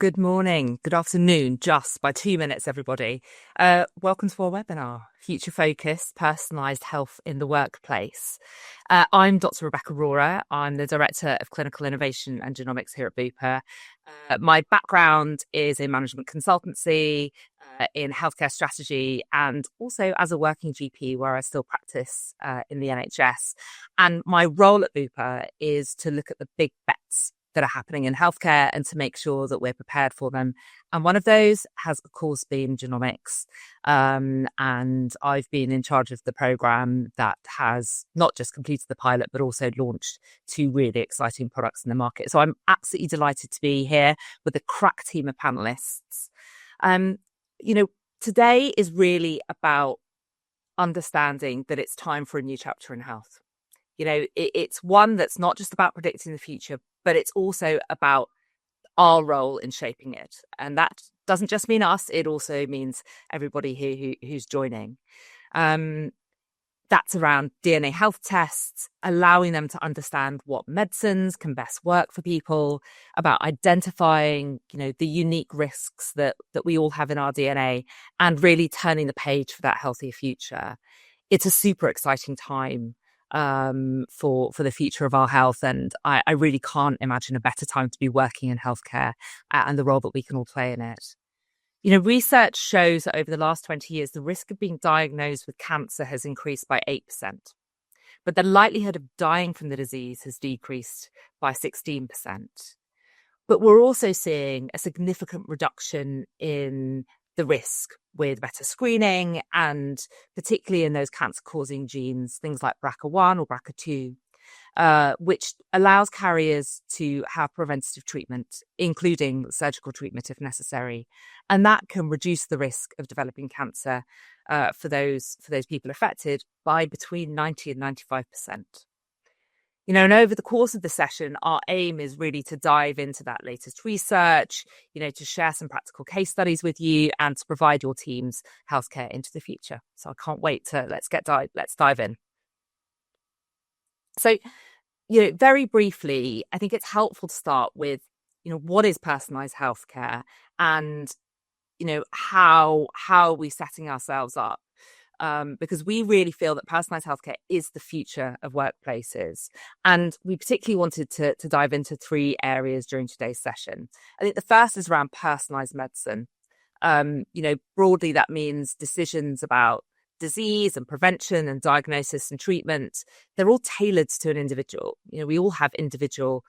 Good morning, good afternoon, just by 2 minutes, everybody. Welcome to our webinar, Future Focus, Personalised Health in the Workplace. I'm Dr. Rebecca Rohrer. I'm the Director of Clinical Innovation and Genomics here at Bupa. My background is in management consultancy, in healthcare strategy, and also as a working GP where I still practice in the NHS. And my role at Bupa is to look at the big bets that are happening in healthcare and to make sure that we're prepared for them. And one of those has, of course, been genomics. And I've been in charge of the programme that has not just completed the pilot, but also launched 2 really exciting products in the market. So I'm absolutely delighted to be here with a crack team of panellists. Today is really about understanding that it's time for a new chapter in health. It's one that's not just about predicting the future, but it's also about our role in shaping it. And that doesn't just mean us, it also means everybody here who's joining. That's around DNA health tests, allowing them to understand what medicines can best work for people, about identifying, the unique risks that we all have in our DNA, and really turning the page for that healthier future. It's a super exciting time for the future of our health. And I really can't imagine a better time to be working in healthcare and the role that we can all play in it. Research shows that over the last 20 years, the risk of being diagnosed with cancer has increased by 8%, but the likelihood of dying from the disease has decreased by 16%. But we're also seeing a significant reduction in the risk with better screening, and particularly in those cancer-causing genes, things like BRCA1 or BRCA2, which allows carriers to have preventative treatment, including surgical treatment if necessary. And that can reduce the risk of developing cancer for those people affected by between 90 and 95%. And over the course of the session, our aim is really to dive into that latest research, to share some practical case studies with you and to provide your teams healthcare into the future. So I can't wait let's dive in. So, very briefly, I think it's helpful to start with, what is personalized healthcare and, how are we setting ourselves up? Because we really feel that personalised healthcare is the future of workplaces. And we particularly wanted to dive into 3 areas during today's session. I think the first is around personalised medicine. Broadly, that means decisions about disease and prevention and diagnosis and treatment. They're all tailored to an individual. We all have individual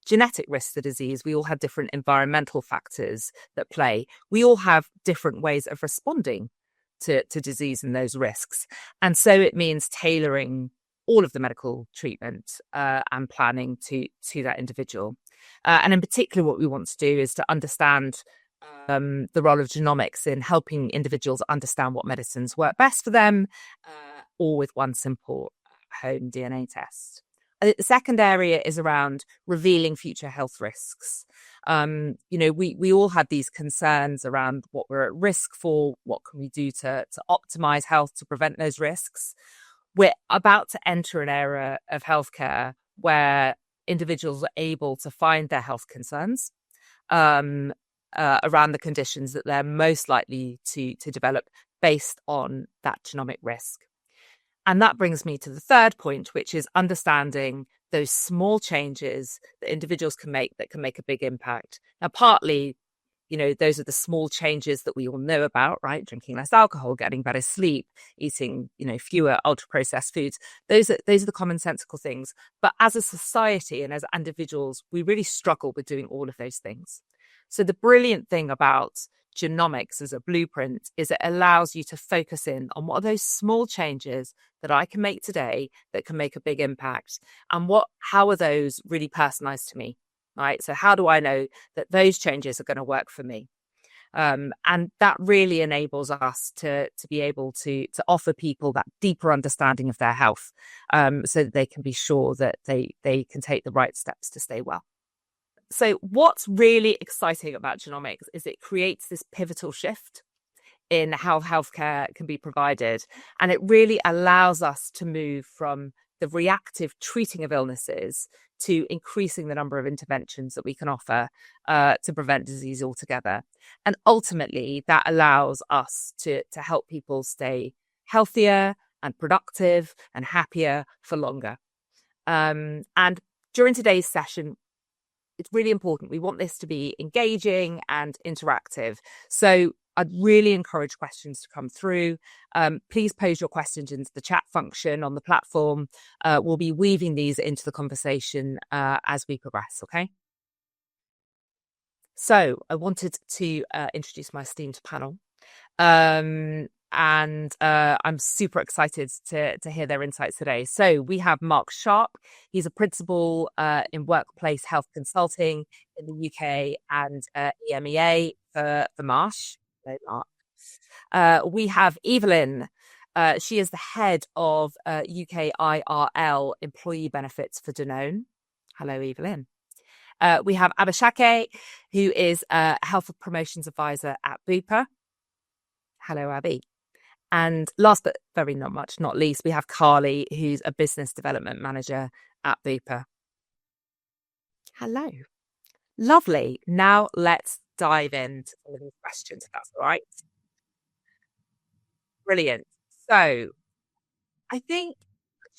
genetic risks to disease. We all have different environmental factors that play. We all have different ways of responding to disease and those risks. And so it means tailoring all of the medical treatment and planning to that individual. And in particular, what we want to do is to understand the role of genomics in helping individuals understand what medicines work best for them, or with one simple home DNA test. I think the second area is around revealing future health risks. We all have these concerns around what we're at risk for, what can we do to optimize health to prevent those risks. We're about to enter an era of healthcare where individuals are able to find their health concerns around the conditions that they're most likely to develop based on that genomic risk. And that brings me to the third point, which is understanding those small changes that individuals can make that can make a big impact. Now, partly, those are the small changes that we all know about, right? Drinking less alcohol, getting better sleep, eating, fewer ultra-processed foods. Those are the commonsensical things. But as a society and as individuals, we really struggle with doing all of those things. So the brilliant thing about genomics as a blueprint is it allows you to focus in on what are those small changes that I can make today that can make a big impact, and how are those really personalized to me, right? So how do I know that those changes are going to work for me? And that really enables us to be able to offer people that deeper understanding of their health, so that they can be sure that they can take the right steps to stay well. So what's really exciting about genomics is it creates this pivotal shift in how healthcare can be provided. And it really allows us to move from the reactive treating of illnesses to increasing the number of interventions that we can offer to prevent disease altogether. And ultimately, that allows us to help people stay healthier and productive and happier for longer. And during today's session, it's really important. We want this to be engaging and interactive. So I'd really encourage questions to come through. Please pose your questions into the chat function on the platform. We'll be weaving these into the conversation as we progress, okay? So I wanted to introduce my esteemed panel. And I'm super excited to hear their insights today. So we have Mark Sharp. He's a principal in workplace health consulting in the UK and EMEA for Marsh. Hello, Mark. We have Evelyn. She is the head of UK IRL employee benefits for Danone. Hello, Evelyn. We have Abhishek, who is a health promotions advisor at Bupa. Hello, Abby. And last but not least, we have Carly, who's a business development manager at Bupa. Hello. Lovely. Now let's dive into some of these questions, if that's all right. Brilliant. So I think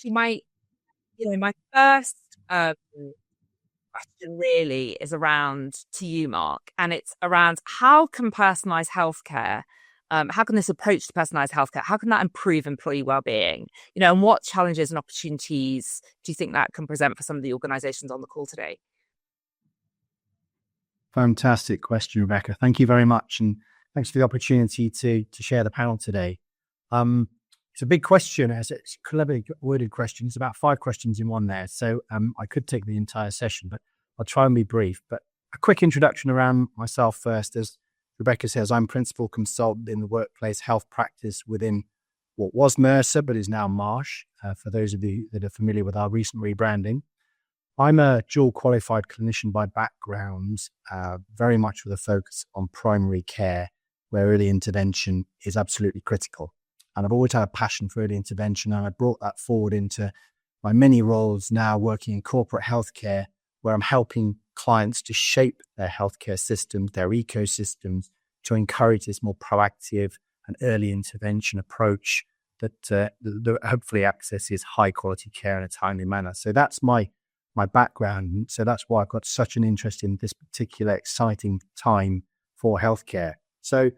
my first question really is around to you, Mark, and it's around how can personalized healthcare, how can this approach to personalized healthcare, how can that improve employee well-being? And what challenges and opportunities do you think that can present for some of the organizations on the call today? Fantastic question, Rebecca. Thank you very much. And thanks for the opportunity to share the panel today. It's a big question, as it's a cleverly worded question. It's about 5 questions in one there. So I could take the entire session, but I'll try and be brief. But a quick introduction around myself first. As Rebecca says, I'm principal consultant in the workplace health practice within what was Mercer, but is now Marsh, for those of you that are familiar with our recent rebranding. I'm a dual qualified clinician by background, very much with a focus on primary care, where early intervention is absolutely critical. And I've always had a passion for early intervention, and I brought that forward into my many roles now working in corporate healthcare, where I'm helping clients to shape their healthcare systems, their ecosystems, to encourage this more proactive and early intervention approach that hopefully accesses high quality care in a timely manner. So that's my background. And so that's why I've got such an interest in this particular exciting time for healthcare. So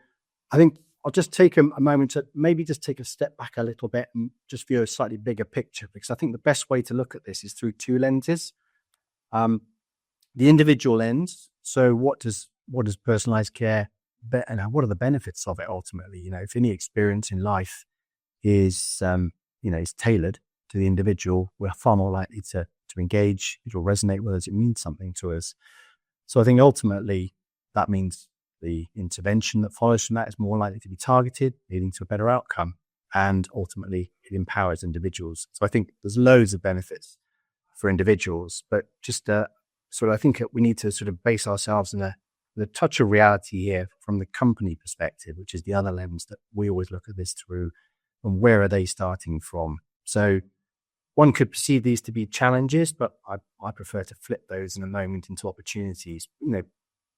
I think I'll just take a moment to maybe just take a step back a little bit and just view a slightly bigger picture, because I think the best way to look at this is through 2 lenses. The individual lens. So what does personalized care, and what are the benefits of it ultimately? If any experience in life is tailored to the individual, we're far more likely to engage. It'll resonate with us. It means something to us. So I think ultimately that means the intervention that follows from that is more likely to be targeted, leading to a better outcome. And ultimately it empowers individuals. So I think there's loads of benefits for individuals, but just I think we need to sort of base ourselves in the touch of reality here from the company perspective, which is the other lens that we always look at this through, and where are they starting from? So one could perceive these to be challenges, but I prefer to flip those in a moment into opportunities.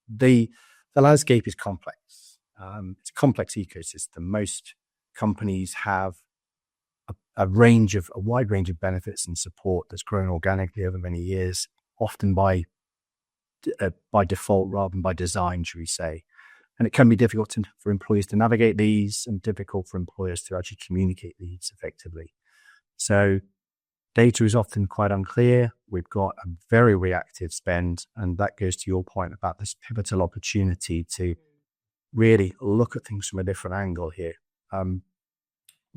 The landscape is complex. It's a complex ecosystem. Most companies have a wide range of benefits and support that's grown organically over many years, often by default rather than by design, should we say. And it can be difficult for employees to navigate these, and difficult for employers to actually communicate these effectively. So data is often quite unclear. We've got a very reactive spend, and that goes to your point about this pivotal opportunity to really look at things from a different angle here.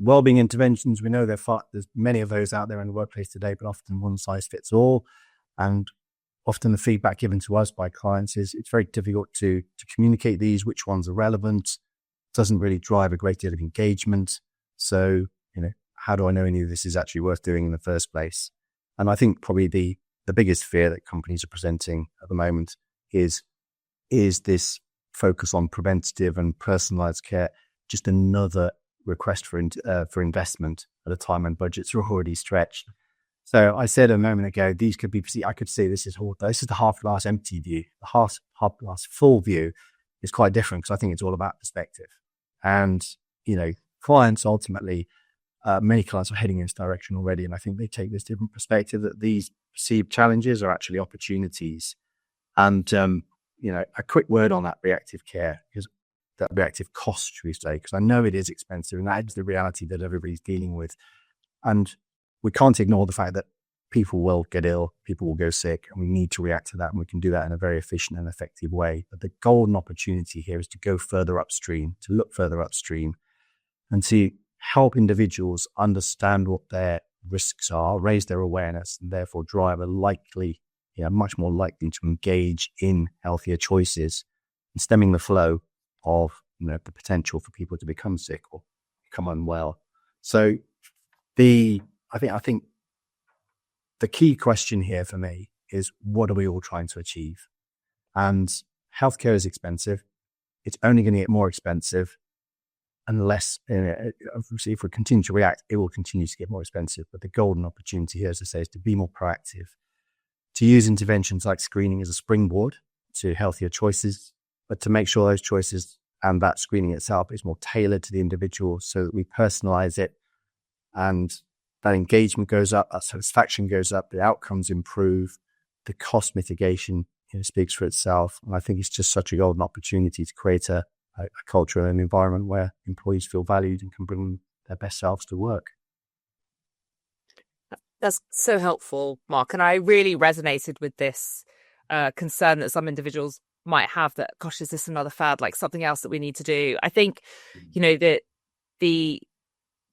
Wellbeing interventions, we know there's many of those out there in the workplace today, but often one size fits all. And often the feedback given to us by clients is it's very difficult to communicate these, which ones are relevant, doesn't really drive a great deal of engagement. So, how do I know any of this is actually worth doing in the first place? And I think probably the biggest fear that companies are presenting at the moment is this focus on preventative and personalized care just another request for investment at a time when budgets are already stretched? So I said a moment ago, these could be, I could see this is the half glass empty view. The half glass full view is quite different because I think it's all about perspective. And, clients ultimately, many clients are heading in this direction already. And I think they take this different perspective that these perceived challenges are actually opportunities. And, a quick word on that reactive care, because that reactive cost, should we say, because I know it is expensive and that is the reality that everybody's dealing with. And we can't ignore the fact that people will get ill, people will go sick, and we need to react to that. And we can do that in a very efficient and effective way. But the golden opportunity here is to go further upstream, to look further upstream, and to help individuals understand what their risks are, raise their awareness, and therefore drive much more likely to engage in healthier choices and stemming the flow of the potential for people to become sick or become unwell. So I think the key question here for me is, what are we all trying to achieve? And healthcare is expensive. It's only going to get more expensive unless, obviously, if we continue to react, it will continue to get more expensive. But the golden opportunity here, as I say, is to be more proactive, to use interventions like screening as a springboard to healthier choices, but to make sure those choices and that screening itself is more tailored to the individual so that we personalize it and that engagement goes up, that satisfaction goes up, the outcomes improve, the cost mitigation speaks for itself. And I think it's just such a golden opportunity to create a culture and an environment where employees feel valued and can bring their best selves to work. That's so helpful, Mark. And I really resonated with this concern that some individuals might have that, gosh, is this another fad, like something else that we need to do? I think, that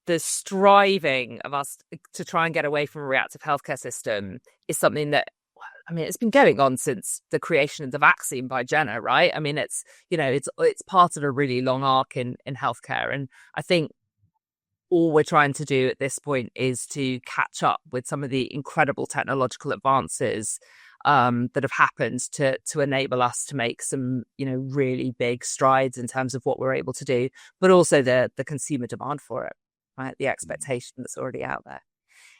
the striving of us to try and get away from a reactive healthcare system is something that, it's been going on since the creation of the vaccine by Jenner, right? It's, it's part of a really long arc in healthcare. And I think all we're trying to do at this point is to catch up with some of the incredible technological advances that have happened to enable us to make some, really big strides in terms of what we're able to do, but also the consumer demand for it. Right, the expectation that's already out there.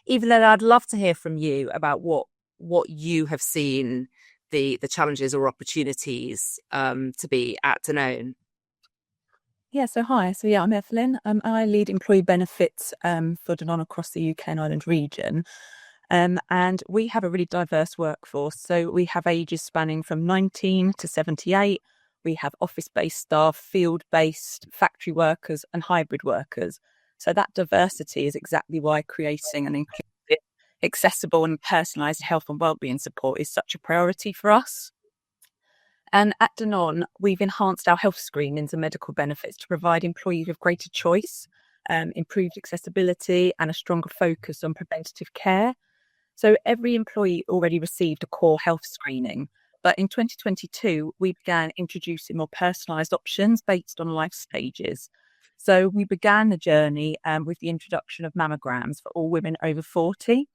Evelyn, I'd love to hear from you about what you have seen the challenges or opportunities to be at Danone. Yeah, hi. I'm Evelyn. I lead employee benefits for Danone across the UK and Ireland region. And we have a really diverse workforce. So we have ages spanning from 19 to 78. We have office-based staff, field-based, factory workers and hybrid workers. So that diversity is exactly why creating an inclusive, accessible and personalised health and wellbeing support is such a priority for us. And at Danone, we've enhanced our health screenings and medical benefits to provide employees with greater choice, improved accessibility and a stronger focus on preventative care. So every employee already received a core health screening. But in 2022, we began introducing more personalised options based on life stages. So we began the journey with the introduction of mammograms for all women over 40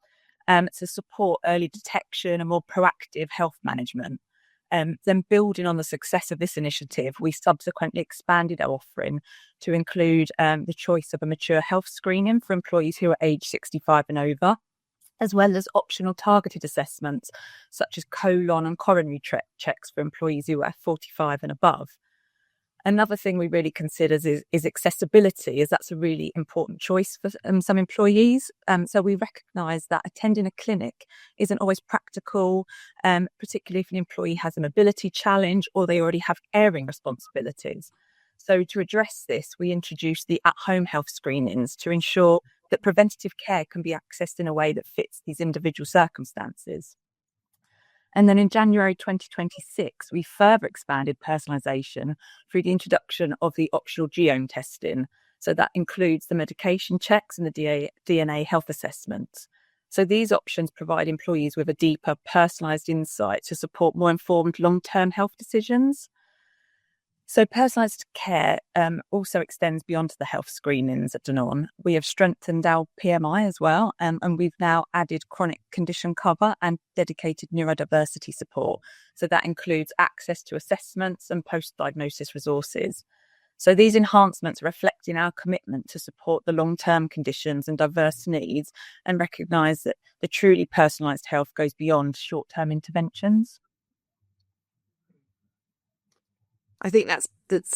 to support early detection and more proactive health management. Then building on the success of this initiative, we subsequently expanded our offering to include the choice of a mature health screening for employees who are age 65 and over, as well as optional targeted assessments such as colon and coronary checks for employees who are 45 and above. Another thing we really consider is accessibility, as that's a really important choice for some employees. So we recognise that attending a clinic isn't always practical, particularly if an employee has a mobility challenge or they already have caring responsibilities. So to address this, we introduced the at-home health screenings to ensure that preventative care can be accessed in a way that fits these individual circumstances. And then in January 2026, we further expanded personalisation through the introduction of the optional genome testing. So that includes the medication checks and the DNA health assessments. So these options provide employees with a deeper personalised insight to support more informed long-term health decisions. So personalised care also extends beyond the health screenings at Danone. We have strengthened our PMI as well, and we've now added chronic condition cover and dedicated neurodiversity support. So that includes access to assessments and post-diagnosis resources. So these enhancements reflecting our commitment to support the long-term conditions and diverse needs, and recognise that the truly personalised health goes beyond short-term interventions. I think that's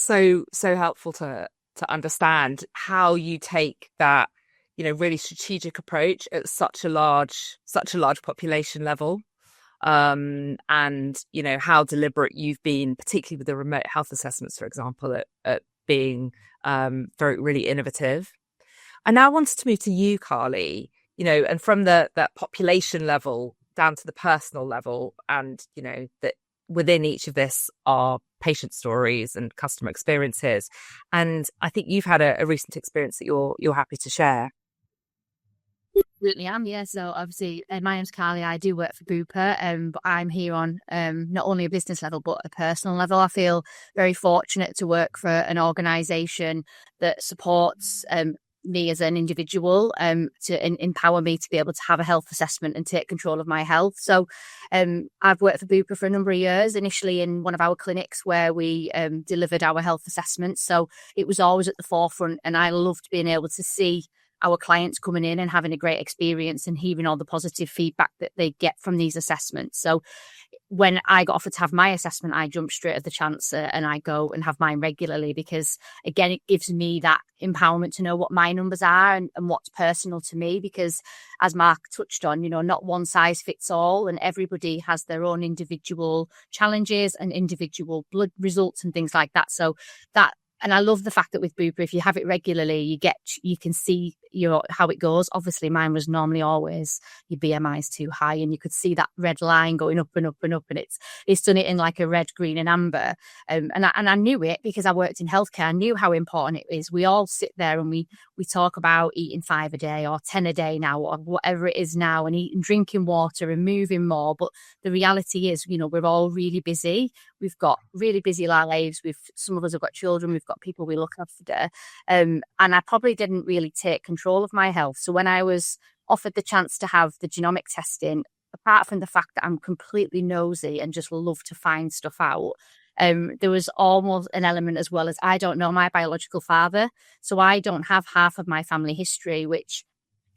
so helpful to understand how you take that, really strategic approach at such a large population level, and how deliberate you've been, particularly with the remote health assessments, for example, at being very really innovative. I now wanted to move to you, Carly, and from that population level down to the personal level, and that within each of this are patient stories and customer experiences. And I think you've had a recent experience that you're happy to share. Absolutely am, yeah. So obviously, my name's Carly. I do work for Bupa, but I'm here on not only a business level but a personal level. I feel very fortunate to work for an organisation that supports me as an individual, to empower me to be able to have a health assessment and take control of my health. So I've worked for Bupa for a number of years, initially in one of our clinics where we delivered our health assessments. So it was always at the forefront, and I loved being able to see our clients coming in and having a great experience and hearing all the positive feedback that they get from these assessments. So when I got offered to have my assessment, I jumped straight at the chance, and I go and have mine regularly, because again, it gives me that empowerment to know what my numbers are and what's personal to me, because as Mark touched on, not one size fits all, and everybody has their own individual challenges and individual blood results and things like that. So and I love the fact that with Bupa, if you have it regularly, you can see how it goes. Obviously, mine was normally always your BMI is too high, and you could see that red line going up and up and up, and it's done it in like a red, green, and amber. And I knew it because I worked in healthcare. I knew how important it is. We all sit there and we talk about eating 5 a day or 10 a day now, or whatever it is now, and eating, drinking water and moving more. But the reality is, we're all really busy. We've got really busy lives. Some of us have got children. We've got people we look after. And I probably didn't really take control of my health. So when I was offered the chance to have the genomic testing, apart from the fact that I'm completely nosy and just love to find stuff out, there was almost an element as well as I don't know my biological father. So I don't have half of my family history, which,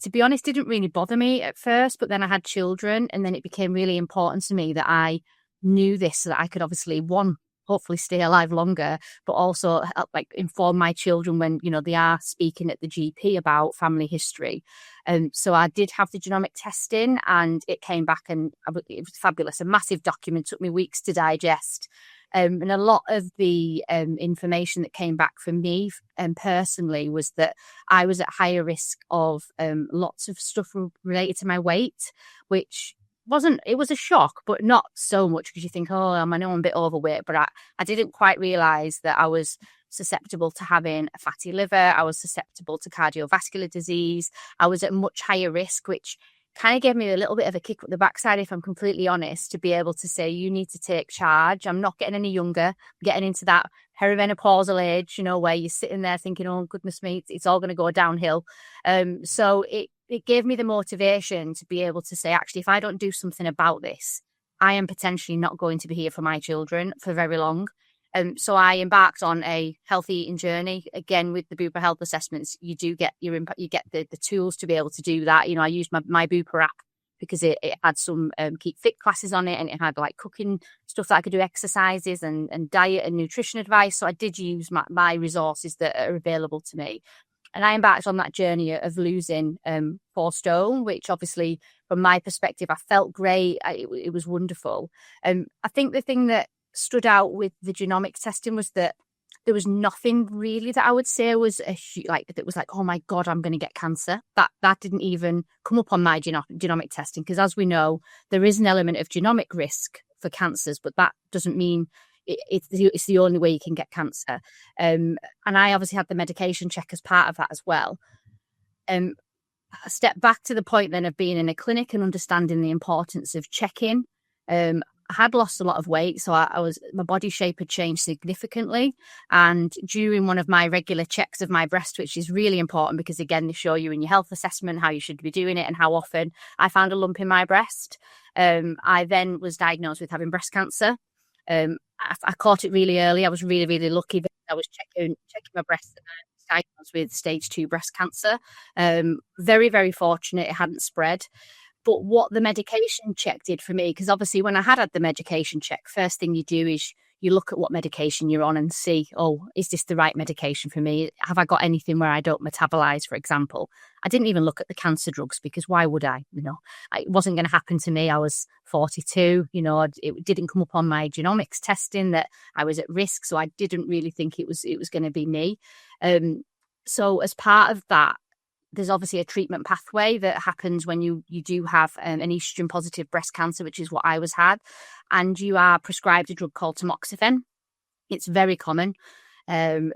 to be honest, didn't really bother me at first. But then I had children, and then it became really important to me that I knew this, so that I could obviously, hopefully stay alive longer, but also help inform my children when, they are speaking at the GP about family history. So I did have the genomic testing, and it came back, and it was fabulous. A massive document, took me weeks to digest. And a lot of the information that came back for me personally was that I was at higher risk of lots of stuff related to my weight, which it was a shock, but not so much, because you think, I know I'm a bit overweight, but I didn't quite realise that I was susceptible to having a fatty liver. I was susceptible to cardiovascular disease. I was at much higher risk, which kind of gave me a little bit of a kick up the backside, if I'm completely honest, to be able to say, you need to take charge. I'm not getting any younger. I'm getting into that perimenopausal age, where you're sitting there thinking, oh, goodness me, it's all going to go downhill. So it gave me the motivation to be able to say, actually, if I don't do something about this, I am potentially not going to be here for my children for very long. So I embarked on a healthy eating journey. Again, with the Bupa health assessments, you do get you get the tools to be able to do that. I used my Bupa app because it had some keep fit classes on it, and it had like cooking stuff that I could do, exercises and diet and nutrition advice. So I did use my resources that are available to me. And I embarked on that journey of losing 4 stone, which obviously, from my perspective, I felt great. It was wonderful. I think the thing that stood out with the genomic testing was that there was nothing really that I would say was that was like, oh my God, I'm going to get cancer. That didn't even come up on my genomic testing, because as we know, there is an element of genomic risk for cancers, but that doesn't mean it's the only way you can get cancer. And I obviously had the medication check as part of that as well. I step back to the point then of being in a clinic and understanding the importance of checking. I had lost a lot of weight, so my body shape had changed significantly. And during one of my regular checks of my breast, which is really important because, again, they show you in your health assessment how you should be doing it and how often, I found a lump in my breast. I then was diagnosed with having breast cancer. I caught it really early. I was really, really lucky. I was checking my breast, and I was diagnosed with stage 2 breast cancer. Very, very fortunate it hadn't spread. But what the medication check did for me, because obviously when I had the medication check, first thing you do is you look at what medication you're on and see, oh, is this the right medication for me? Have I got anything where I don't metabolize, for example? I didn't even look at the cancer drugs, because why would I? It wasn't going to happen to me. I was 42, it didn't come up on my genomics testing that I was at risk. So I didn't really think it was going to be me. So as part of that, there's obviously a treatment pathway that happens when you do have an estrogen positive breast cancer, which is what I had, and you are prescribed a drug called tamoxifen. It's very common. Rebecca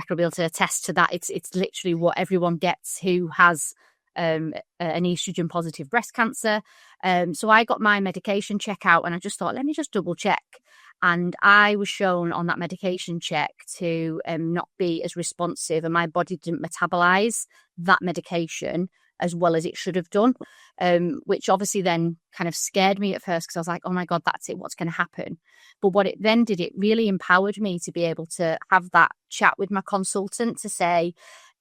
will be able to attest to that. It's literally what everyone gets who has an estrogen positive breast cancer. So I got my medication check out, and I just thought, let me just double check. And I was shown on that medication check to not be as responsive, and my body didn't metabolize that medication as well as it should have done, which obviously then kind of scared me at first, because I was like, oh my God, that's it. What's going to happen? But what it then did, it really empowered me to be able to have that chat with my consultant to say,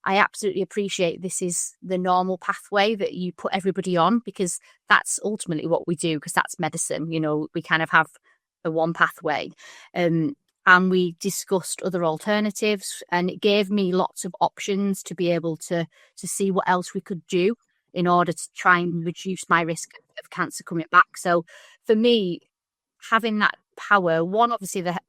I absolutely appreciate this is the normal pathway that you put everybody on, because that's ultimately what we do, because that's medicine. We kind of have the one pathway. And we discussed other alternatives, and it gave me lots of options to be able to see what else we could do in order to try and reduce my risk of cancer coming back. So for me, having that power, one, obviously that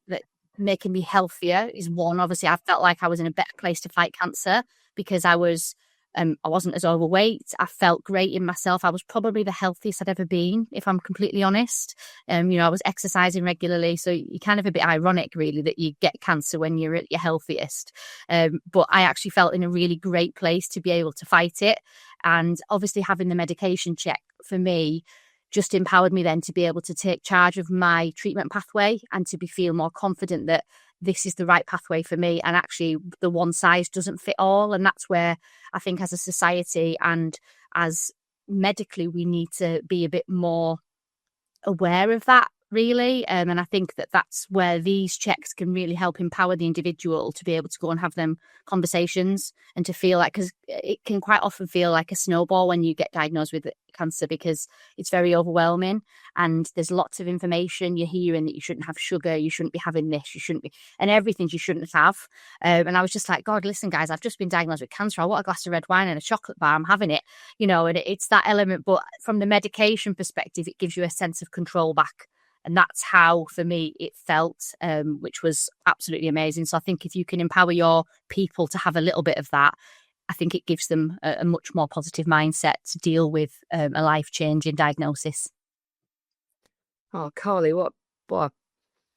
making me healthier is one. Obviously, I felt like I was in a better place to fight cancer because I wasn't as overweight. I felt great in myself. I was probably the healthiest I'd ever been, if I'm completely honest. I was exercising regularly. So you're kind of a bit ironic, really, that you get cancer when you're at your healthiest. But I actually felt in a really great place to be able to fight it. And obviously having the medication check for me just empowered me then to be able to take charge of my treatment pathway and to feel more confident that this is the right pathway for me. And actually the one size doesn't fit all. And that's where I think as a society and as medically, we need to be a bit more aware of that, really. And I think that's where these checks can really help empower the individual to be able to go and have them conversations and to feel like, because it can quite often feel like a snowball when you get diagnosed with cancer, because it's very overwhelming and there's lots of information you're hearing that you shouldn't have sugar, you shouldn't be having this, you shouldn't be, and everything you shouldn't have. And I was just like, God, listen, guys, I've just been diagnosed with cancer. I want a glass of red wine and a chocolate bar. I'm having it, and it's that element. But from the medication perspective, it gives you a sense of control back. And that's how, for me, it felt, which was absolutely amazing. So I think if you can empower your people to have a little bit of that, I think it gives them a much more positive mindset to deal with a life-changing diagnosis. Oh, Carly, what a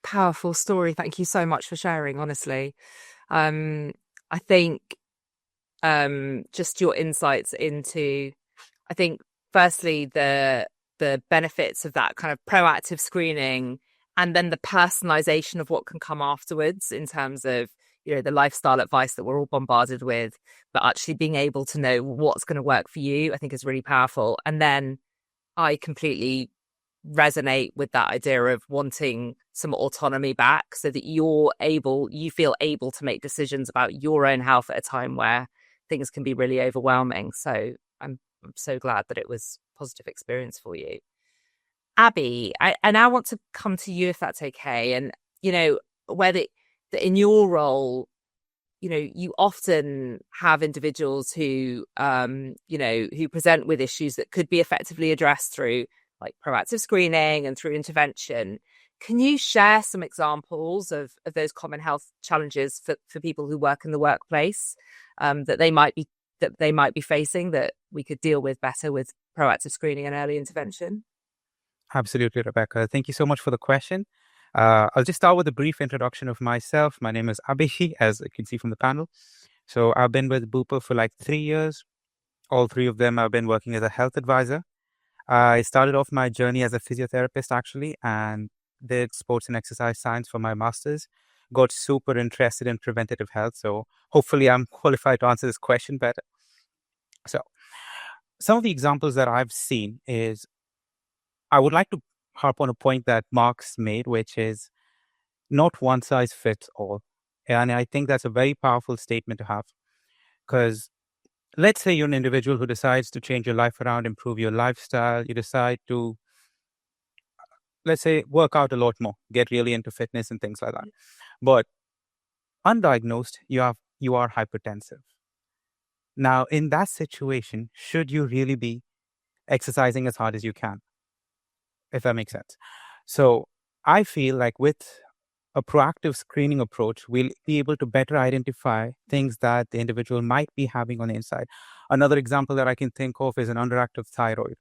powerful story. Thank you so much for sharing, honestly. I think just your insights into, I think, firstly, the benefits of that kind of proactive screening, and then the personalization of what can come afterwards in terms of, the lifestyle advice that we're all bombarded with, but actually being able to know what's going to work for you, I think is really powerful. And then I completely resonate with that idea of wanting some autonomy back so that you feel able to make decisions about your own health at a time where things can be really overwhelming. So I'm so glad that it was a positive experience for you. Abby, I now want to come to you, if that's okay. And, whether in your role, you often have individuals who, who present with issues that could be effectively addressed through like proactive screening and through intervention. Can you share some examples of those common health challenges for people who work in the workplace that they might be facing that we could deal with better with proactive screening and early intervention? Absolutely, Rebecca. Thank you so much for the question. I'll just start with a brief introduction of myself. My name is Abhi, as you can see from the panel. So I've been with Bupa for like 3 years. All 3 of them I've been working as a health advisor. I started off my journey as a physiotherapist, actually, and did sports and exercise science for my master's. Got super interested in preventative health. So hopefully I'm qualified to answer this question better. So some of the examples that I've seen is, I would like to harp on a point that Mark's made, which is not one size fits all. And I think that's a very powerful statement to have, because let's say you're an individual who decides to change your life around, improve your lifestyle. You decide to, let's say, work out a lot more, get really into fitness and things like that. But undiagnosed, you are hypertensive. Now, in that situation, should you really be exercising as hard as you can, if that makes sense? So I feel like with a proactive screening approach, we'll be able to better identify things that the individual might be having on the inside. Another example that I can think of is an underactive thyroid.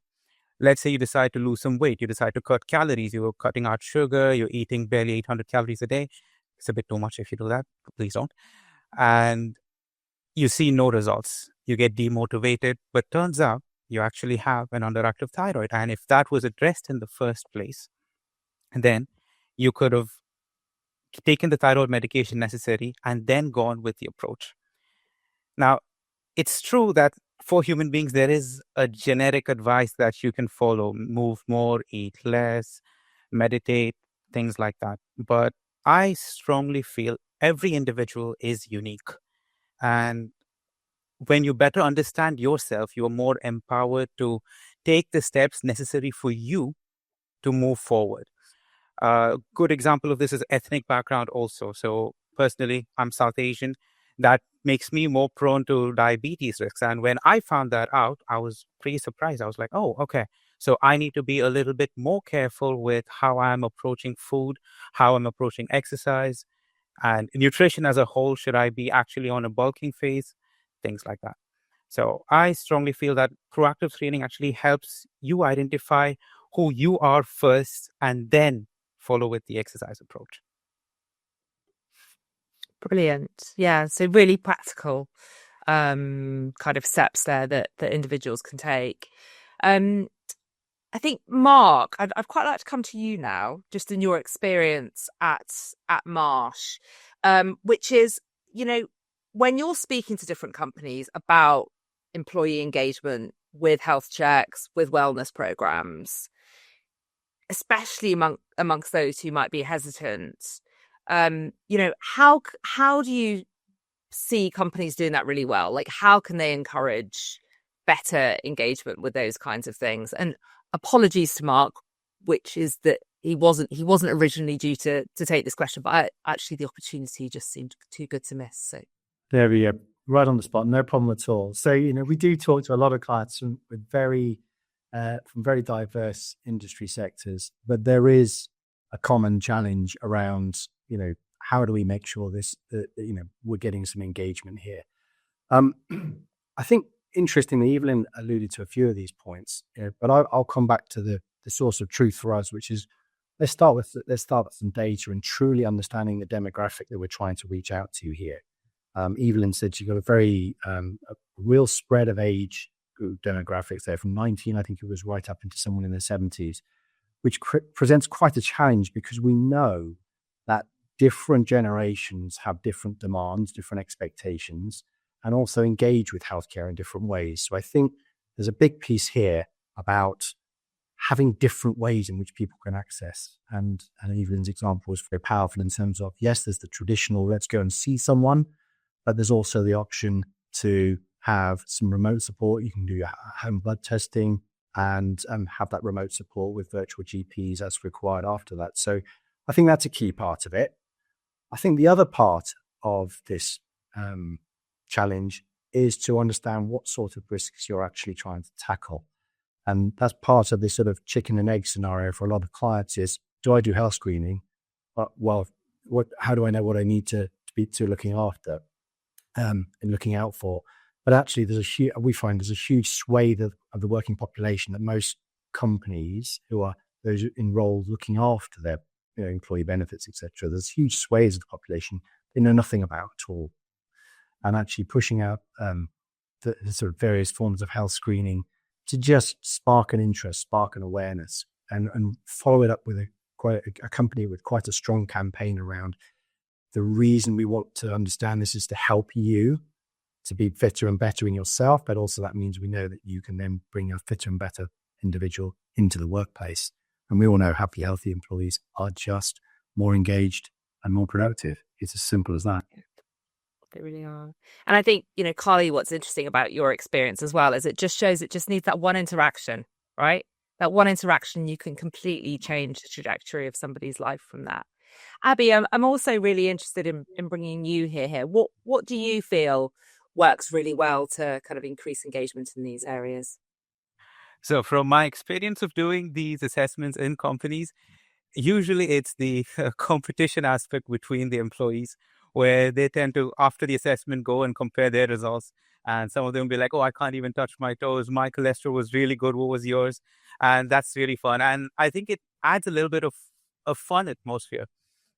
Let's say you decide to lose some weight, you decide to cut calories, you're cutting out sugar, you're eating barely 800 calories a day. It's a bit too much if you do that, please don't. And you see no results. You get demotivated, but turns out you actually have an underactive thyroid. And if that was addressed in the first place, then you could have taken the thyroid medication necessary and then gone with the approach. Now, it's true that for human beings, there is a generic advice that you can follow: move more, eat less, meditate, things like that. But I strongly feel every individual is unique. And when you better understand yourself, you are more empowered to take the steps necessary for you to move forward. A good example of this is ethnic background also. So personally, I'm South Asian. That makes me more prone to diabetes risks. And when I found that out, I was pretty surprised. I was like, oh, okay. So I need to be a little bit more careful with how I'm approaching food, how I'm approaching exercise, and nutrition as a whole. Should I be actually on a bulking phase? Things like that. So I strongly feel that proactive screening actually helps you identify who you are first and then follow with the exercise approach. Brilliant. Yeah. So really practical kind of steps there that individuals can take. I think, Mark, I'd quite like to come to you now, just in your experience at Marsh, which is, when you're speaking to different companies about employee engagement with health checks, with wellness programs, especially amongst those who might be hesitant, how do you see companies doing that really well? Like, how can they encourage better engagement with those kinds of things? And apologies to Mark, which is that he wasn't originally due to take this question, but actually the opportunity just seemed too good to miss. So there we go, right on the spot, no problem at all. So we do talk to a lot of clients from very diverse industry sectors, but there is a common challenge around how do we make sure we're getting some engagement here. I think interestingly, Evelyn alluded to a few of these points, but I'll come back to the source of truth for us, which is let's start with some data and truly understanding the demographic that we're trying to reach out to here. Evelyn said she got a real spread of age group demographics there, from 19, I think it was, right up into someone in their 70s, which presents quite a challenge because we know that different generations have different demands, different expectations, and also engage with healthcare in different ways. So I think there's a big piece here about having different ways in which people can access. And Evelyn's example was very powerful in terms of, yes, there's the traditional, let's go and see someone, but there's also the option to have some remote support. You can do your home blood testing and have that remote support with virtual GPs as required after that. So I think that's a key part of it. I think the other part of this challenge is to understand what sort of risks you're actually trying to tackle. And that's part of this sort of chicken and egg scenario for a lot of clients is, do I do health screening? Well, how do I know what I need to be looking after and looking out for? But actually, we find there's a huge swathe of the working population that most companies who are those enrolled looking after their employee benefits, etc. There's huge swathes of the population they know nothing about at all. And actually pushing out the sort of various forms of health screening to just spark an interest, spark an awareness, and follow it up with a company with quite a strong campaign around the reason we want to understand this is to help you to be fitter and better in yourself, but also that means we know that you can then bring a fitter and better individual into the workplace. And we all know happy, healthy employees are just more engaged and more productive It's as simple as that. They really are. And I think, Carly, what's interesting about your experience as well is it just shows it just needs that one interaction, right? That one interaction, you can completely change the trajectory of somebody's life from that. Abby, I'm also really interested in bringing you here. What do you feel works really well to kind of increase engagement in these areas? So from my experience of doing these assessments in companies, usually it's the competition aspect between the employees where they tend to, after the assessment, go and compare their results. And some of them will be like, oh, I can't even touch my toes. My cholesterol was really good. What was yours? And that's really fun. And I think it adds a little bit of a fun atmosphere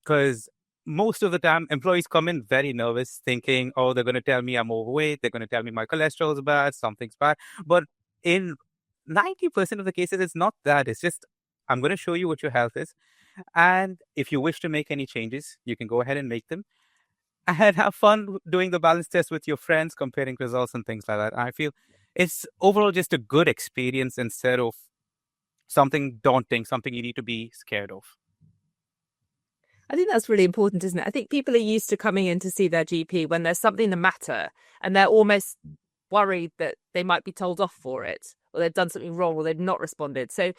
because most of the time employees come in very nervous thinking, oh, they're going to tell me I'm overweight. They're going to tell me my cholesterol is bad. Something's bad. But in 90% of the cases, it's not that. It's just, I'm going to show you what your health is. And if you wish to make any changes, you can go ahead and make them and have fun doing the balance test with your friends, comparing results and things like that. I feel it's overall just a good experience instead of something daunting, something you need to be scared of. I think that's really important, isn't it? I think people are used to coming in to see their GP when there's something the matter and they're almost worried that they might be told off for it or they've done something wrong or they've not responded. So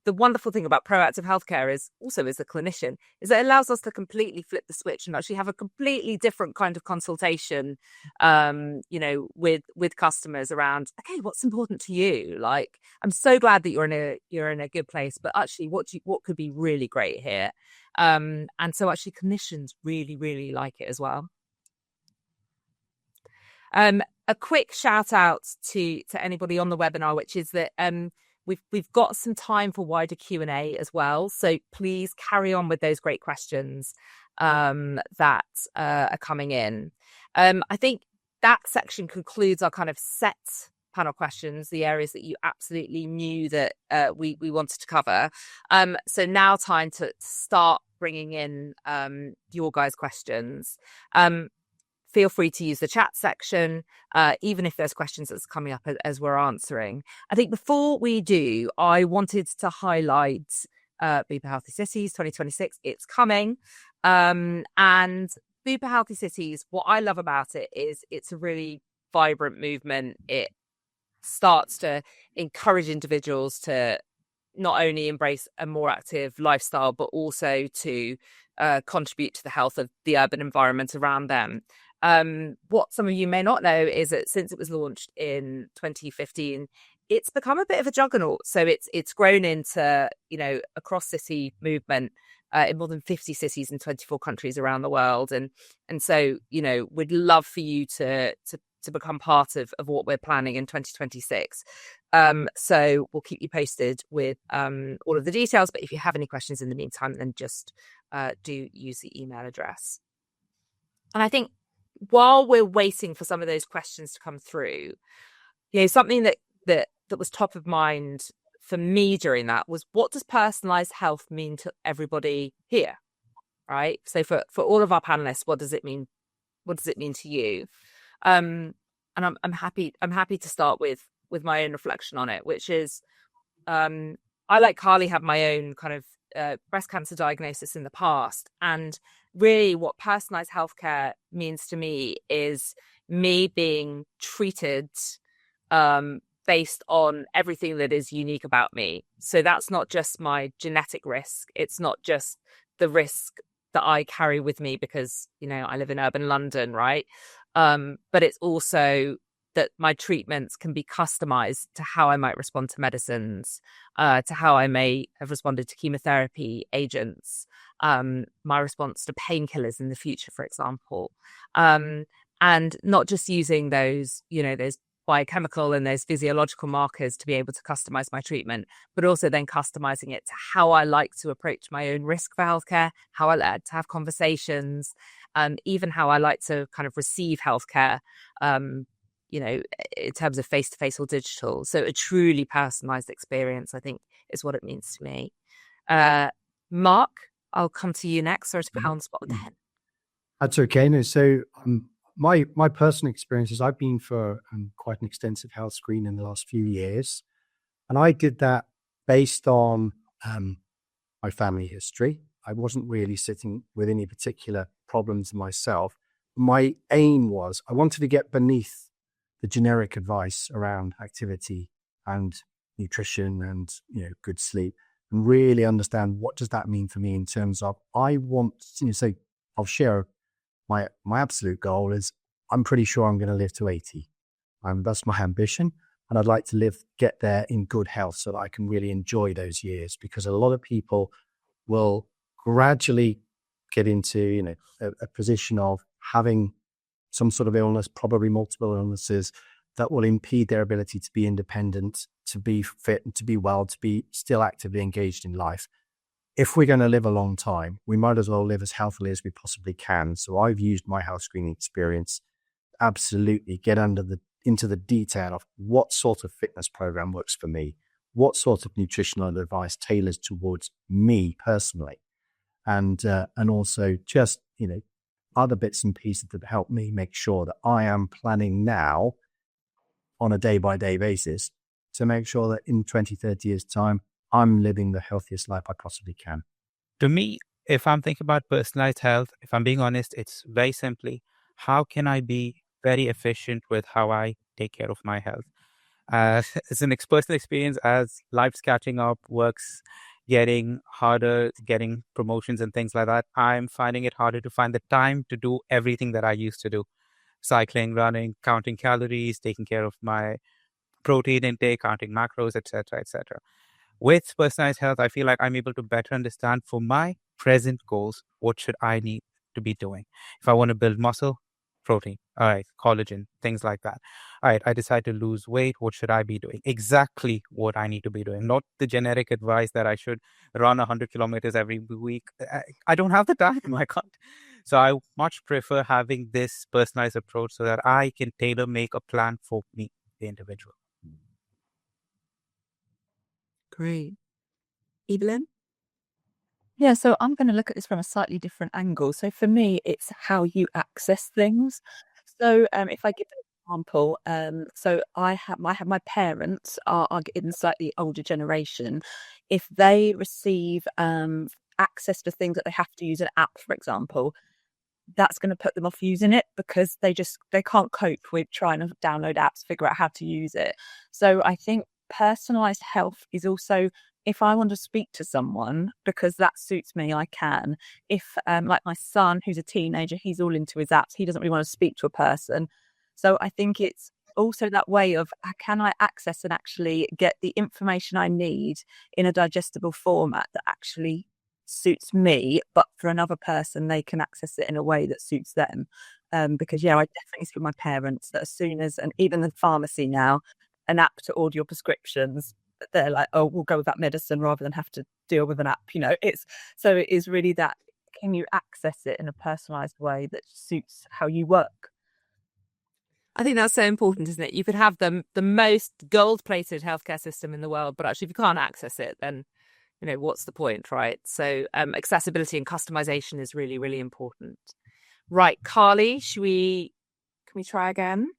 the wonderful thing about proactive healthcare is also as a clinician is that it allows us to completely flip the switch and actually have a completely different kind of consultation, with customers around, okay, what's important to you? Like, I'm so glad that you're in a good place, but actually what could be really great here? And so actually clinicians really, really like it as well. A quick shout out to anybody on the webinar, which is that we've got some time for wider Q&A as well. So please carry on with those great questions that are coming in. I think that section concludes our kind of set panel questions, the areas that you absolutely knew that we wanted to cover. So now time to start bringing in your guys' questions. Feel free to use the chat section, even if there's questions that's coming up as we're answering. I think before we do, I wanted to highlight Bupa Healthy Cities 2026. It's coming. And Bupa Healthy Cities, what I love about it is it's a really vibrant movement. It starts to encourage individuals to not only embrace a more active lifestyle, but also to contribute to the health of the urban environment around them. What some of you may not know is that since it was launched in 2015, it's become a bit of a juggernaut. So it's grown into, a cross-city movement in more than 50 cities in 24 countries around the world. And so, we'd love for you to become part of what we're planning in 2026. So we'll keep you posted with all of the details. But if you have any questions in the meantime, then just do use the email address. And I think while we're waiting for some of those questions to come through, something that was top of mind for me during that was, what does personalized health mean to everybody here? Right. So for all of our panelists, what does it mean? What does it mean to you? And I'm happy to start with my own reflection on it, which is, I, like Carly, have my own kind of breast cancer diagnosis in the past. And really what personalized healthcare means to me is me being treated based on everything that is unique about me. So that's not just my genetic risk. It's not just the risk that I carry with me because, I live in urban London, right? But it's also that my treatments can be customized to how I might respond to medicines, to how I may have responded to chemotherapy agents, my response to painkillers in the future, for example. And not just using those, those biochemical and those physiological markers to be able to customize my treatment, but also then customizing it to how I like to approach my own risk for healthcare, how I like to have conversations, even how I like to kind of receive healthcare, in terms of face-to-face or digital. So a truly personalized experience, I think, is what it means to me. Mark, I'll come to you next. Sorry to put you on the spot with that. That's okay. No, so my personal experience is I've been for quite an extensive health screen in the last few years. And I did that based on my family history. I wasn't really sitting with any particular problems myself. My aim was I wanted to get beneath the generic advice around activity and nutrition and good sleep, and really understand what does that mean for me in terms of I want so I'll share my absolute goal is I'm pretty sure I'm going to live to 80. That's my ambition, and I'd like to get there in good health so that I can really enjoy those years, because a lot of people will gradually get into a position of having some sort of illness, probably multiple illnesses, that will impede their ability to be independent, to be fit, and to be well, to be still actively engaged in life. If we're going to live a long time, we might as well live as healthily as we possibly can. So I've used my health screening experience to absolutely get into the detail of what sort of fitness program works for me, what sort of nutritional advice tailors towards me personally, and also just other bits and pieces that help me make sure that I am planning now on a day-by-day basis to make sure that in 20, 30 years' time, I'm living the healthiest life I possibly can. To me, if I'm thinking about personalized health, if I'm being honest, it's very simply, how can I be very efficient with how I take care of my health? It's an personal experience as life's catching up, work's getting harder, getting promotions and things like that. I'm finding it harder to find the time to do everything that I used to do. Cycling, running, counting calories, taking care of my protein intake, counting macros, etc., etc. With personalized health, I feel like I'm able to better understand for my present goals, what should I need to be doing? If I want to build muscle, protein, all right, collagen, things like that. All right, I decide to lose weight, what should I be doing? Exactly what I need to be doing, not the generic advice that I should run 100 kilometers every week. I don't have the time, I can't. So I much prefer having this personalized approach so that I can tailor make a plan for me, the individual. Great. Evelyn? Yeah, so I'm going to look at this from a slightly different angle. So for me, it's how you access things. So if I give an example, so I have my parents are in the slightly older generation. If they receive access to things that they have to use an app, for example, that's going to put them off using it because they can't cope with trying to download apps, figure out how to use it. So I think personalized health is also, if I want to speak to someone because that suits me, I can. If like my son, who's a teenager, he's all into his apps. He doesn't really want to speak to a person. So I think it's also that way of can I access and actually get the information I need in a digestible format that actually suits me, but for another person, they can access it in a way that suits them. Because I definitely see with my parents that as soon as, and even the pharmacy now, an app to order your prescriptions, they're like, oh, we'll go with that medicine rather than have to deal with an app. It is really that, can you access it in a personalized way that suits how you work? I think that's so important, isn't it? You could have the most gold-plated healthcare system in the world, but actually if you can't access it, then what's the point, right? So accessibility and customization is really, really important. Right, Carly, can we try again?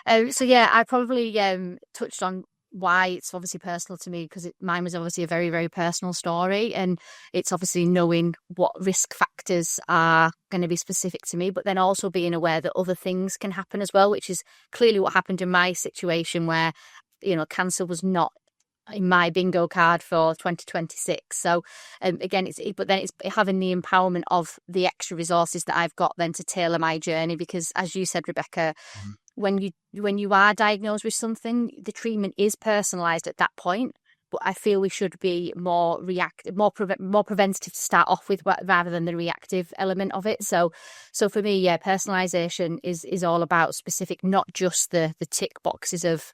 I probably touched on why it's obviously personal to me, because mine was obviously a very, very personal story, and it's obviously knowing what risk factors are going to be specific to me, but then also being aware that other things can happen as well, which is clearly what happened in my situation where cancer was not in my bingo card for 2026. So again, it's having the empowerment of the extra resources that I've got then to tailor my journey, because as you said, Rebecca, when you are diagnosed with something, the treatment is personalized at that point. But I feel we should be more reactive, more preventative to start off with, rather than the reactive element of it. So for me, personalization is all about specific, not just the tick boxes of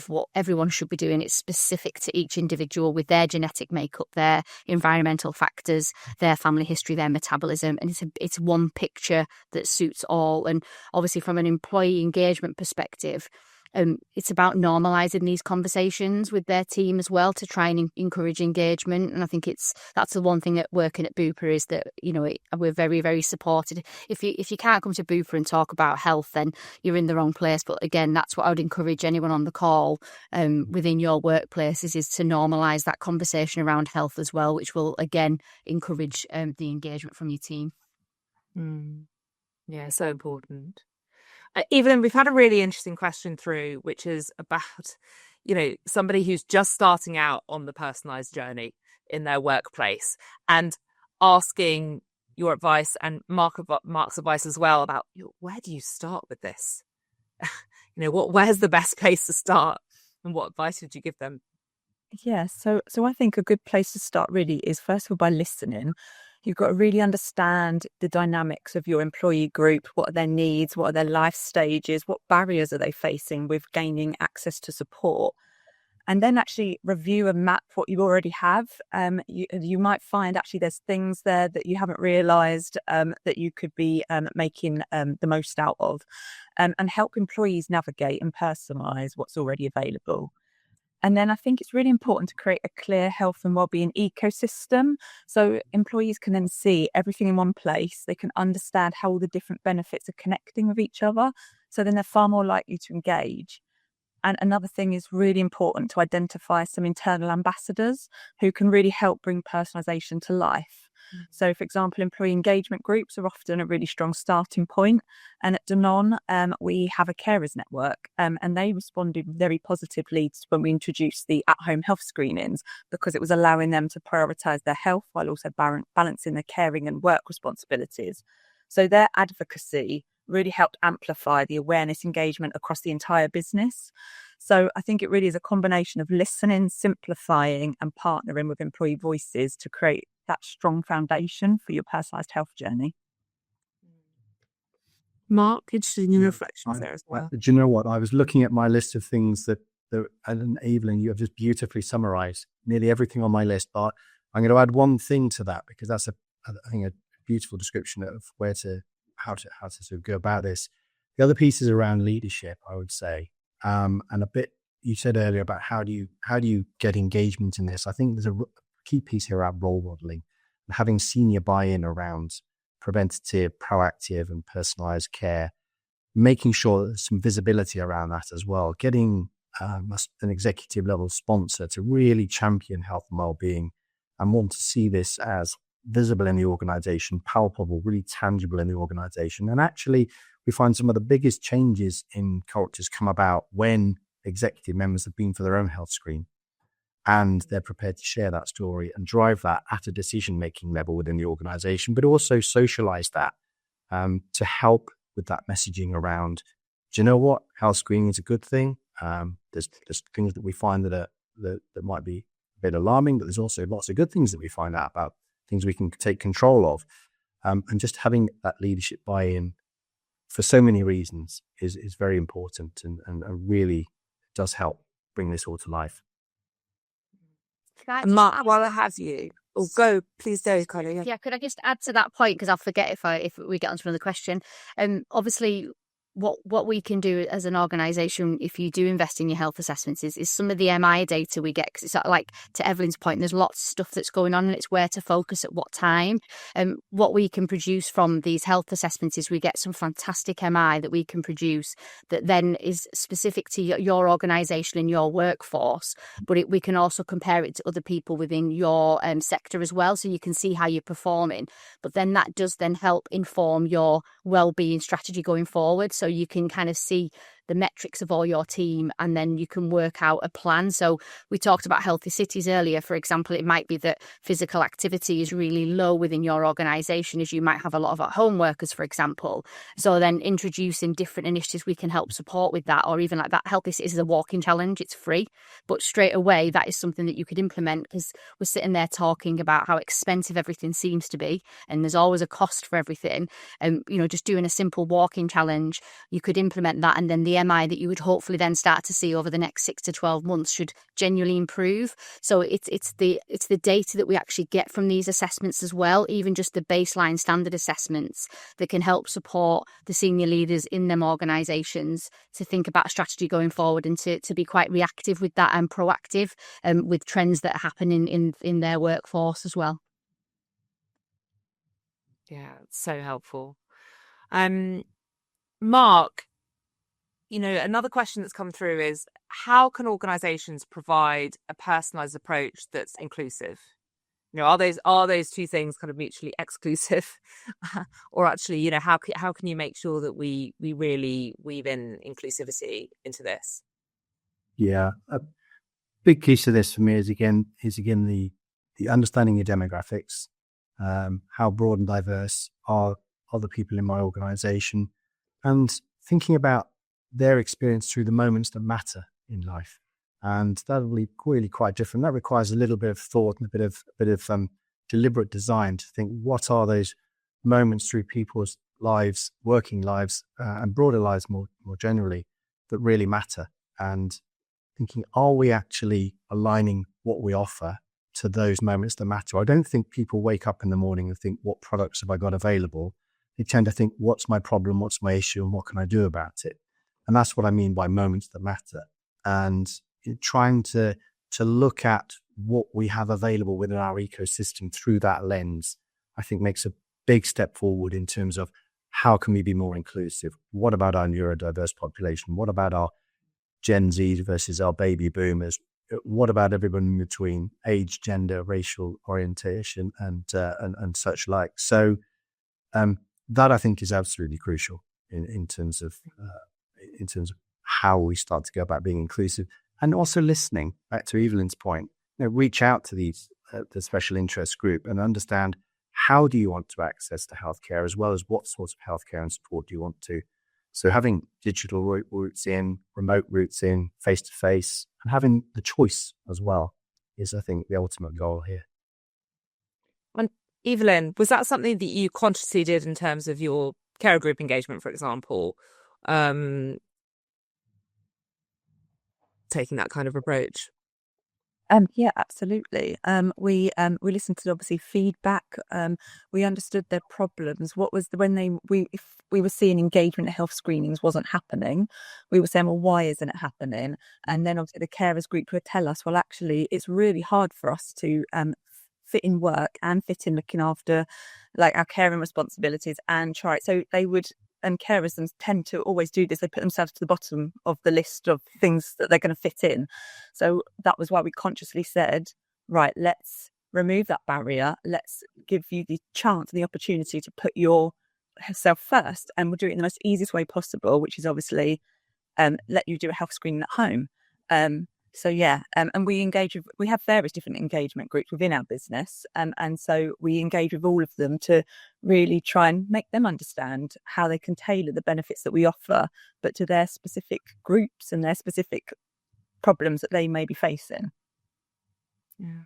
what everyone should be doing. It's specific to each individual with their genetic makeup, their environmental factors, their family history, their metabolism, and it's one picture that suits all. And obviously, from an employee engagement perspective, it's about normalising these conversations with their team as well to try and encourage engagement. And I think that's the one thing at working at Bupa is that, we're very, very supported. If you can't come to Bupa and talk about health, then you're in the wrong place. But again, that's what I would encourage anyone on the call within your workplaces is to normalise that conversation around health as well, which will again encourage the engagement from your team. Yeah, so important. Evelyn, we've had a really interesting question through, which is about, somebody who's just starting out on the personalised journey in their workplace and asking your advice and Mark's advice as well about where do you start with this? Where's the best place to start, and what advice would you give them? Yeah, so I think a good place to start really is first of all by listening. You've got to really understand the dynamics of your employee group. What are their needs? What are their life stages? What barriers are they facing with gaining access to support? And then actually review and map what you already have. You might find actually there's things there that you haven't realised that you could be making the most out of, and help employees navigate and personalise what's already available. And then I think it's really important to create a clear health and wellbeing ecosystem. So employees can then see everything in one place. They can understand how all the different benefits are connecting with each other. So then they're far more likely to engage. And another thing is really important to identify some internal ambassadors who can really help bring personalisation to life. So, for example, employee engagement groups are often a really strong starting point. And at Danone, we have a carers network, and they responded very positively when we introduced the at-home health screenings, because it was allowing them to prioritise their health while also balancing their caring and work responsibilities. So their advocacy really helped amplify the awareness engagement across the entire business. So I think it really is a combination of listening, simplifying and partnering with employee voices to create that strong foundation for your personalised health journey. Mark, interested in your reflections there as well. Do you know what? I was looking at my list of things that and Evelyn, you have just beautifully summarised nearly everything on my list. But I'm going to add one thing to that, because that's a beautiful description of how to sort of go about this. The other piece is around leadership, I would say, and a bit you said earlier about how do you get engagement in this. I think there's a key piece here around role modeling and having senior buy-in around preventative, proactive, and personalized care, making sure there's some visibility around that as well. Getting an executive level sponsor to really champion health and well-being and want to see this as visible in the organization, palpable, really tangible in the organization. And actually, we find some of the biggest changes in cultures come about when executive members have been for their own health screen and they're prepared to share that story and drive that at a decision-making level within the organization, but also socialize that to help with that messaging around, do you know what? Health screening is a good thing. There's things that we find that might be a bit alarming, but there's also lots of good things that we find out about, things we can take control of. And just having that leadership buy-in for so many reasons is very important and really does help bring this all to life. Mark, while I have you, please do, Kylie. Yeah, could I just add to that point, because I'll forget if we get onto another question. Obviously, what we can do as an organisation, if you do invest in your health assessments, is some of the MI data we get, because it's like, to Evelyn's point, there's lots of stuff that's going on and it's where to focus at what time. What we can produce from these health assessments is we get some fantastic MI that we can produce that then is specific to your organisation and your workforce, but we can also compare it to other people within your sector as well, so you can see how you're performing. But then that does then help inform your wellbeing strategy going forward. So you can kind of see the metrics of all your team, and then you can work out a plan. So we talked about healthy cities earlier. For example, it might be that physical activity is really low within your organisation, as you might have a lot of at-home workers, for example. So then introducing different initiatives we can help support with that, or even like that Healthy Cities is a walking challenge. It's free, but straight away that is something that you could implement, because we're sitting there talking about how expensive everything seems to be, and there's always a cost for everything. Just doing a simple walking challenge, you could implement that, and then the the MI that you would hopefully then start to see over the next 6 to 12 months should genuinely improve. So it's the data that we actually get from these assessments as well, even just the baseline standard assessments that can help support the senior leaders in them organisations to think about strategy going forward and to be quite reactive with that and proactive with trends that happen in their workforce as well. Yeah, it's so helpful. Mark, another question that's come through is, how can organizations provide a personalized approach that's inclusive? Are those two things kind of mutually exclusive? Or actually, how can you make sure that we really weave in inclusivity into this? Yeah, a big piece of this for me is again the understanding your demographics. How broad and diverse are the people in my organization, and thinking about their experience through the moments that matter in life. And that'll be really quite different. That requires a little bit of thought and a bit of deliberate design to think, what are those moments through people's lives, working lives, and broader lives more generally, that really matter. And thinking, are we actually aligning what we offer to those moments that matter? I don't think people wake up in the morning and think, what products have I got available? They tend to think, what's my problem? What's my issue? And what can I do about it? And that's what I mean by moments that matter. And trying to look at what we have available within our ecosystem through that lens, I think makes a big step forward in terms of how can we be more inclusive? What about our neurodiverse population? What about our Gen Z versus our baby boomers? What about everyone in between, age, gender, racial orientation, and such like? So that I think is absolutely crucial in terms of how we start to go about being inclusive, and also listening. Back to Evelyn's point, reach out to the special interest group and understand, how do you want to access to healthcare, as well as what sorts of healthcare and support do you want to. So having digital routes in, remote routes in, face-to-face, and having the choice as well is, I think, the ultimate goal here. And Evelyn, was that something that you consciously did in terms of your carer group engagement, for example, taking that kind of approach? Yeah, absolutely. We listened to obviously feedback. We understood their problems. What was if we were seeing engagement at health screenings wasn't happening, we were saying, well, why isn't it happening? And then obviously the carers group would tell us, well, actually, it's really hard for us to fit in work and fit in looking after like our caring responsibilities and try it. So they would. And carers tend to always do this. They put themselves to the bottom of the list of things that they're going to fit in. So that was why we consciously said, right, let's remove that barrier. Let's give you the chance, the opportunity to put yourself first. And we'll do it in the most easiest way possible, which is obviously let you do a health screening at home. So yeah, and we have various different engagement groups within our business, and so we engage with all of them to really try and make them understand how they can tailor the benefits that we offer, but to their specific groups and their specific problems that they may be facing. Yeah,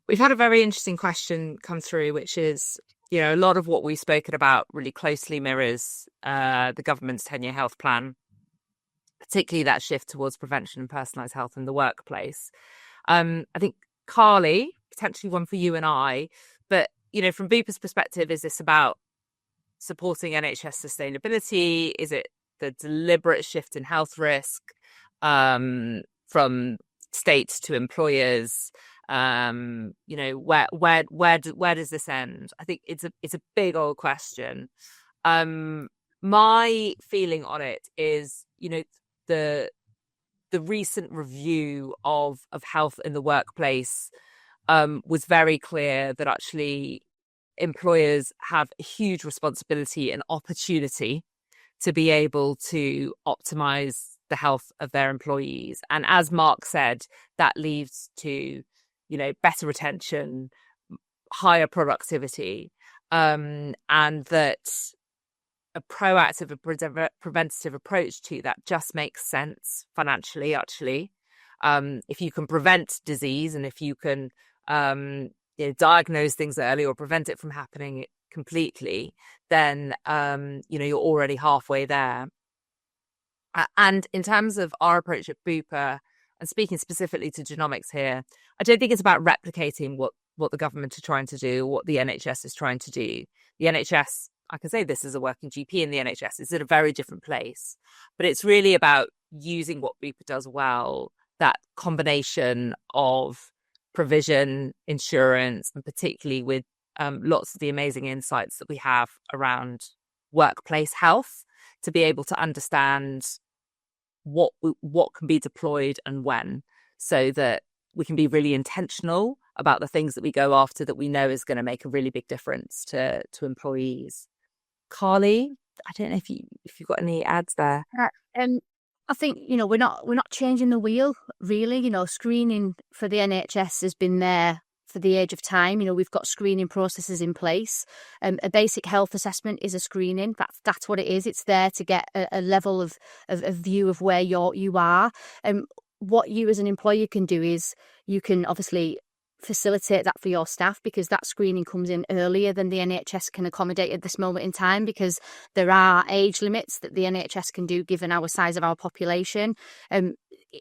we've had a very interesting question come through, which is, a lot of what we've spoken about really closely mirrors the government's 10-year health plan, particularly that shift towards prevention and personalised health in the workplace. I think, Carly, potentially one for you and I, but, from Bupa's perspective, is this about supporting NHS sustainability? Is it the deliberate shift in health risk from states to employers? Where does this end? I think it's a big old question. My feeling on it is, the recent review of health in the workplace was very clear that actually employers have a huge responsibility and opportunity to be able to optimize the health of their employees. And as Mark said, that leads to, better retention, higher productivity, and that a proactive and preventative approach to that just makes sense financially, actually. If you can prevent disease, and if you can diagnose things early or prevent it from happening completely, then you're already halfway there. And in terms of our approach at Bupa, and speaking specifically to genomics here, I don't think it's about replicating what the government are trying to do, what the NHS is trying to do. The NHS, I can say this as a working GP in the NHS, is at a very different place. But it's really about using what Bupa does well, that combination of provision, insurance, and particularly with lots of the amazing insights that we have around workplace health, to be able to understand what can be deployed and when, so that we can be really intentional about the things that we go after that we know is going to make a really big difference to employees. Carly, I don't know if you've got any ads there. I think, we're not changing the wheel, really. Screening for the NHS has been there for the age of time. We've got screening processes in place. A basic health assessment is a screening. That's what it is. It's there to get a level of view of where you are. What you as an employer can do is you can obviously facilitate that for your staff, because that screening comes in earlier than the NHS can accommodate at this moment in time, because there are age limits that the NHS can do given our size of our population.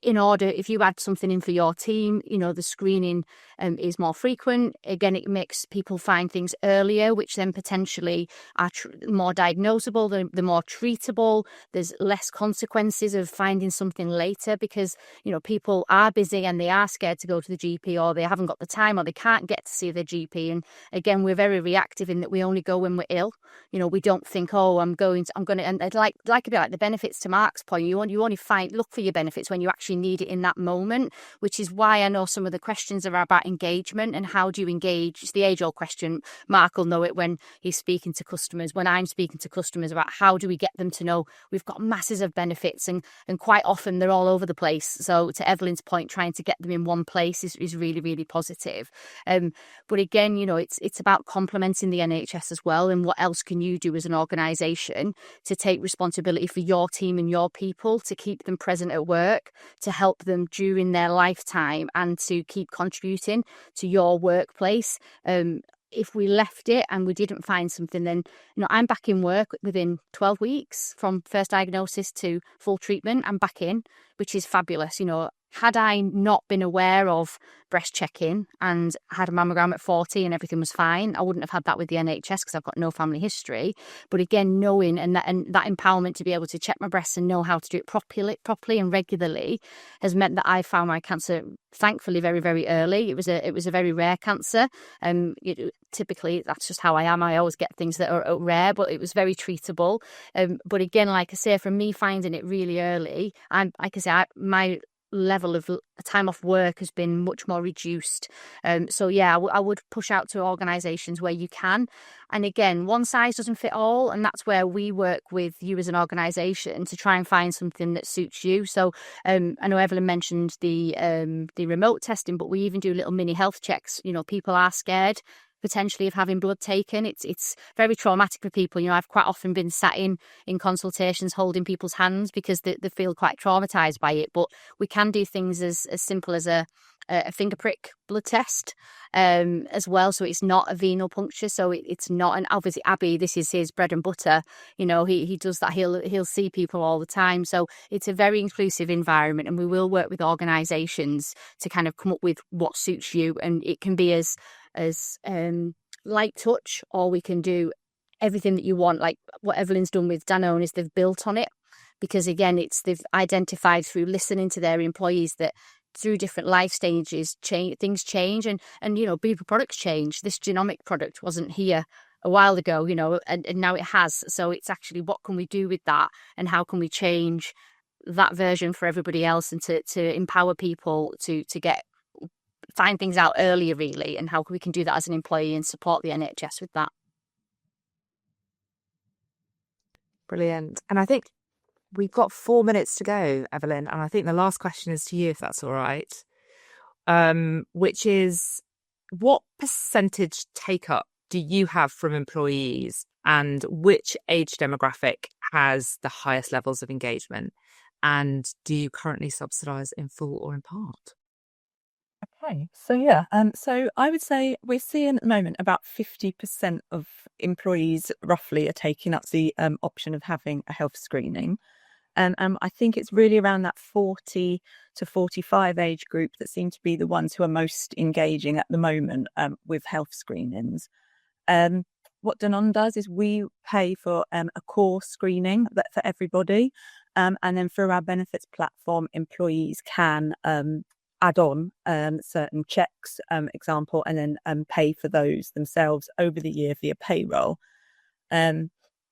In order, if you add something in for your team, the screening is more frequent. Again, it makes people find things earlier, which then potentially are more diagnosable, they're more treatable. There's less consequences of finding something later, because, people are busy and they are scared to go to the GP, or they haven't got the time, or they can't get to see their GP. And again, we're very reactive in that we only go when we're ill. We don't think, I'm going to, and I'd like a bit like the benefits, to Mark's point. You only look for your benefits when you actually need it in that moment, which is why I know some of the questions are about engagement and how do you engage. It's the age-old question. Mark will know it when he's speaking to customers, when I'm speaking to customers, about how do we get them to know we've got masses of benefits, and quite often they're all over the place. So to Evelyn's point, trying to get them in one place is really, really positive. But again, it's about complementing the NHS as well, and what else can you do as an organisation to take responsibility for your team and your people, to keep them present at work, to help them during their lifetime, and to keep contributing to your workplace. If we left it and we didn't find something, then, I'm back in work within 12 weeks from first diagnosis to full treatment. I'm back in, which is fabulous. Had I not been aware of breast check-in and had a mammogram at 40 and everything was fine, I wouldn't have had that with the NHS, because I've got no family history. But again, knowing and that empowerment to be able to check my breasts and know how to do it properly and regularly has meant that I found my cancer, thankfully, very, very early. It was a very rare cancer. Typically, that's just how I am. I always get things that are rare, but it was very treatable. But again, like I say, from me finding it really early, my level of time off work has been much more reduced. So yeah, I would push out to organisations where you can. And again, one size doesn't fit all, and that's where we work with you as an organisation to try and find something that suits you. So I know Evelyn mentioned the remote testing, but we even do little mini health checks. People are scared potentially of having blood taken. It's very traumatic for people. I've quite often been sat in consultations holding people's hands because they feel quite traumatized by it. But we can do things as simple as a finger prick blood test as well. So it's not a venal puncture. So it's not, and obviously Abby, this is his bread and butter. He does that. He'll see people all the time. So it's a very inclusive environment, and we will work with organisations to kind of come up with what suits you. And it can be as light touch, or we can do everything that you want, like what Evelyn's done with Danone is they've built on it, because again, they've identified through listening to their employees that through different life stages, things change, and Bupa products change. This genomic product wasn't here a while ago, and now it has. So it's actually, what can we do with that, and how can we change that version for everybody else, and to empower people to find things out earlier, really, and how we can do that as an employee and support the NHS with that. Brilliant. And I think we've got 4 minutes to go, Evelyn, and I think the last question is to you, if that's all right, which is, what percentage take up do you have from employees, and which age demographic has the highest levels of engagement, and do you currently subsidise in full or in part? Okay, so yeah, so I would say we're seeing at the moment about 50% of employees roughly are taking up the option of having a health screening. And I think it's really around that 40 to 45 age group that seem to be the ones who are most engaging at the moment with health screenings. What Danone does is we pay for a core screening for everybody. And then through our benefits platform, employees can add on certain checks, example, and then pay for those themselves over the year via payroll.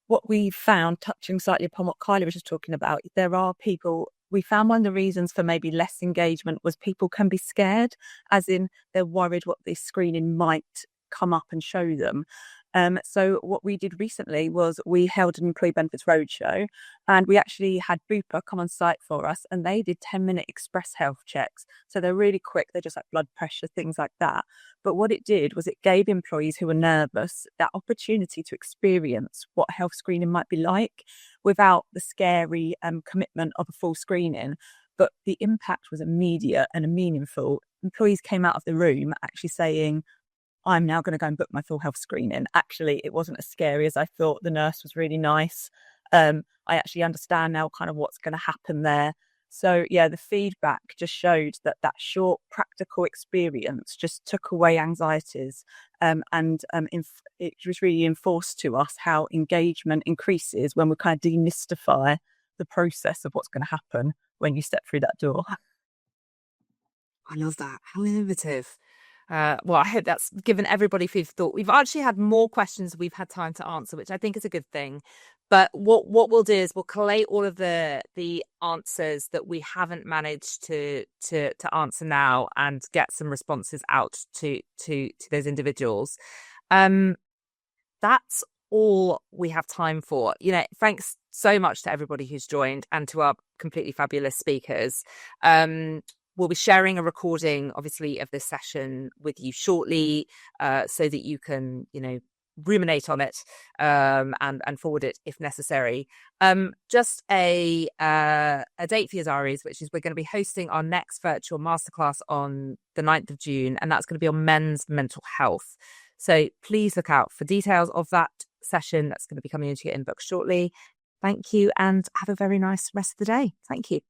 What we found, touching slightly upon what Kylie was just talking about, there are people, we found one of the reasons for maybe less engagement was people can be scared, as in they're worried what this screening might come up and show them. So what we did recently was we held an employee benefits roadshow, and we actually had Bupa come on site for us, and they did 10-minute express health checks. So they're really quick. They're just like blood pressure, things like that. But what it did was it gave employees who were nervous that opportunity to experience what health screening might be like without the scary commitment of a full screening. But the impact was immediate and meaningful. Employees came out of the room actually saying, I'm now going to go and book my full health screening. Actually, it wasn't as scary as I thought. The nurse was really nice. I actually understand now kind of what's going to happen there. So yeah, the feedback just showed that short practical experience just took away anxieties, and it was really enforced to us how engagement increases when we kind of demystify the process of what's going to happen when you step through that door. I love that. How innovative. Well, I hope that's given everybody food for thought. We've actually had more questions we've had time to answer, which I think is a good thing. But what we'll do is we'll collate all of the answers that we haven't managed to answer now and get some responses out to those individuals. That's all we have time for. Thanks so much to everybody who's joined and to our completely fabulous speakers. We'll be sharing a recording, obviously, of this session with you shortly, so that you can, ruminate on it and forward it if necessary. Just a date for your diaries, which is we're going to be hosting our next virtual masterclass on the 9th of June, and that's going to be on men's mental health. So please look out for details of that session. That's going to be coming into your inbox shortly. Thank you, and have a very nice rest of the day. Thank you.